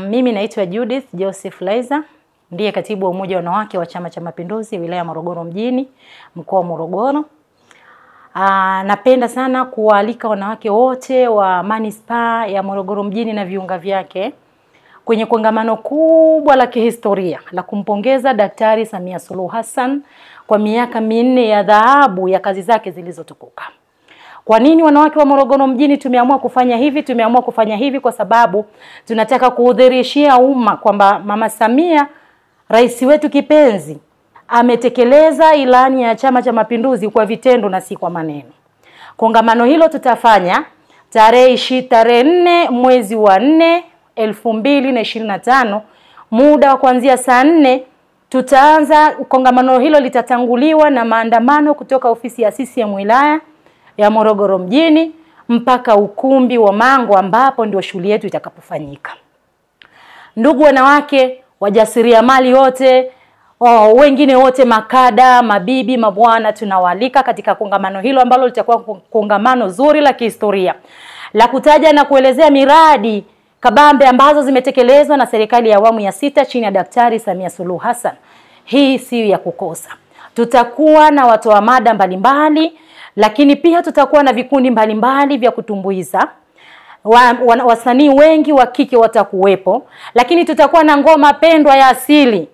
Mimi naitwa Judith Joseph Laizer, ndiye katibu wa umoja wa wanawake wa Chama cha Mapinduzi wilaya Morogoro mjini, mkoa wa Morogoro. Napenda sana kualika wanawake wote wa manispaa ya Morogoro mjini na viunga vyake kwenye kongamano kubwa la kihistoria la kumpongeza Daktari Samia Suluhu Hassan kwa miaka 4 ya dhahabu ya kazi zake zilizotukuka. Kwa nini wanawake wa Morogoro mjini tumeamua kufanya hivi? Tumeamua kufanya hivi kwa sababu tunataka kuudhirishia umma kwamba Mama Samia, rais wetu kipenzi, ametekeleza ilani ya Chama cha Mapinduzi kwa vitendo na si kwa maneno. Kongamano hilo tutafanya tarehe 4 mwezi wa 4 2025, muda wa kuanzia saa 4. Tutaanza kongamano hilo, litatanguliwa na maandamano kutoka ofisi ya CCM wilaya ya Morogoro mjini mpaka ukumbi wa Mango ambapo ndio shughuli yetu itakapofanyika. Ndugu wanawake, wajasiriamali wote, wengine wote, makada, mabibi, mabwana, tunawaalika katika kongamano hilo ambalo litakuwa kongamano zuri la kihistoria la kutaja na kuelezea miradi kabambe ambazo zimetekelezwa na serikali ya awamu ya 6 chini ya Daktari Samia Suluhu Hassan. Hii si ya kukosa. Tutakuwa na watoa mada mbalimbali, lakini pia tutakuwa na vikundi mbalimbali vya kutumbuiza. Wasanii wengi wa kike watakuwepo, lakini tutakuwa na ngoma pendwa ya asili,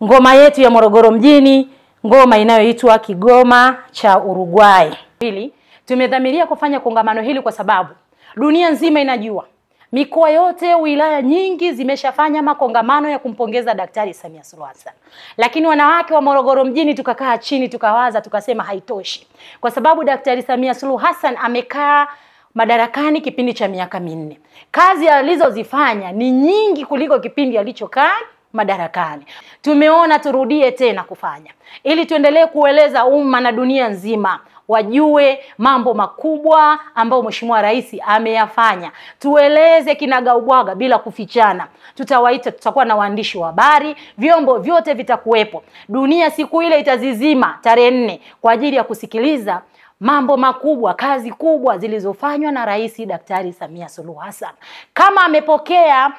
ngoma yetu ya Morogoro mjini, ngoma inayoitwa Kigoma cha Uruguay. Hili tumedhamiria kufanya kongamano hili kwa sababu dunia nzima inajua, mikoa yote, wilaya nyingi zimeshafanya makongamano ya kumpongeza Daktari Samia Suluhu Hassan. Lakini wanawake wa Morogoro mjini tukakaa chini, tukawaza, tukasema haitoshi. Kwa sababu Daktari Samia Suluhu Hassan amekaa madarakani kipindi cha miaka 4. Kazi alizozifanya ni nyingi kuliko kipindi alichokaa madarakani. Tumeona turudie tena kufanya ili tuendelee kueleza umma na dunia nzima wajue mambo makubwa ambayo Mheshimiwa Rais ameyafanya. Tueleze kinagaubwaga bila kufichana. Tutawaita, tutakuwa na waandishi wa habari, vyombo vyote vitakuwepo. Dunia siku ile itazizima tarehe 4 kwa ajili ya kusikiliza mambo makubwa, kazi kubwa zilizofanywa na Rais Daktari Samia Suluhu Hassan. Kama amepokea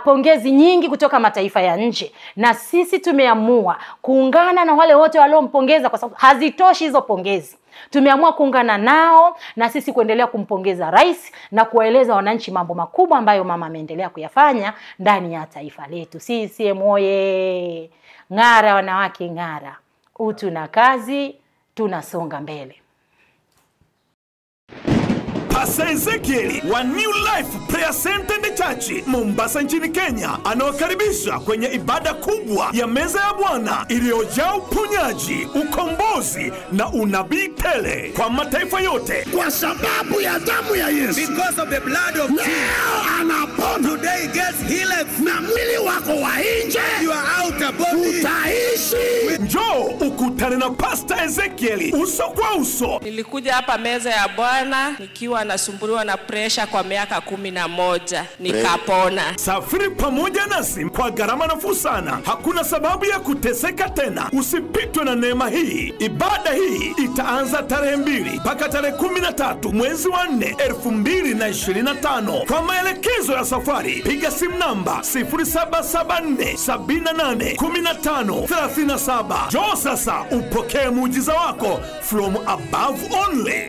pongezi nyingi kutoka mataifa ya nje, na sisi tumeamua kuungana na wale wote waliompongeza, kwa sababu hazitoshi hizo pongezi. Tumeamua kuungana nao na sisi kuendelea kumpongeza rais na kuwaeleza wananchi mambo makubwa ambayo mama ameendelea kuyafanya ndani ya taifa letu. CCM oye! Ngara wanawake, ngara! Utu na kazi, tunasonga mbele. Pastor Ezekiel wa New Life Prayer Center and Church Mombasa nchini Kenya anawakaribisha kwenye ibada kubwa ya meza ya Bwana iliyojaa uponyaji, ukombozi na unabii tele kwa mataifa yote kwa sababu ya damu ya Yesu. Because of the blood of Jesus. Anapona. Today gets healed. Na mwili wako wa nje, you are out of body, utaishi. Njoo ukutane na Pastor Ezekiel uso kwa uso. Nilikuja hapa meza ya Bwana nikiwa nasumbuliwa na pressure kwa miaka 11, nikapona. Safiri pamoja nasi kwa gharama nafuu sana. Hakuna sababu ya kuteseka tena. Usipitwe na neema hii. Ibada hii itaanza tarehe 2 mpaka tarehe 13 mwezi wa 4 2025. Kwa maelekezo ya safari piga simu namba 0774781537. Njoo sasa upokee muujiza wako from above only.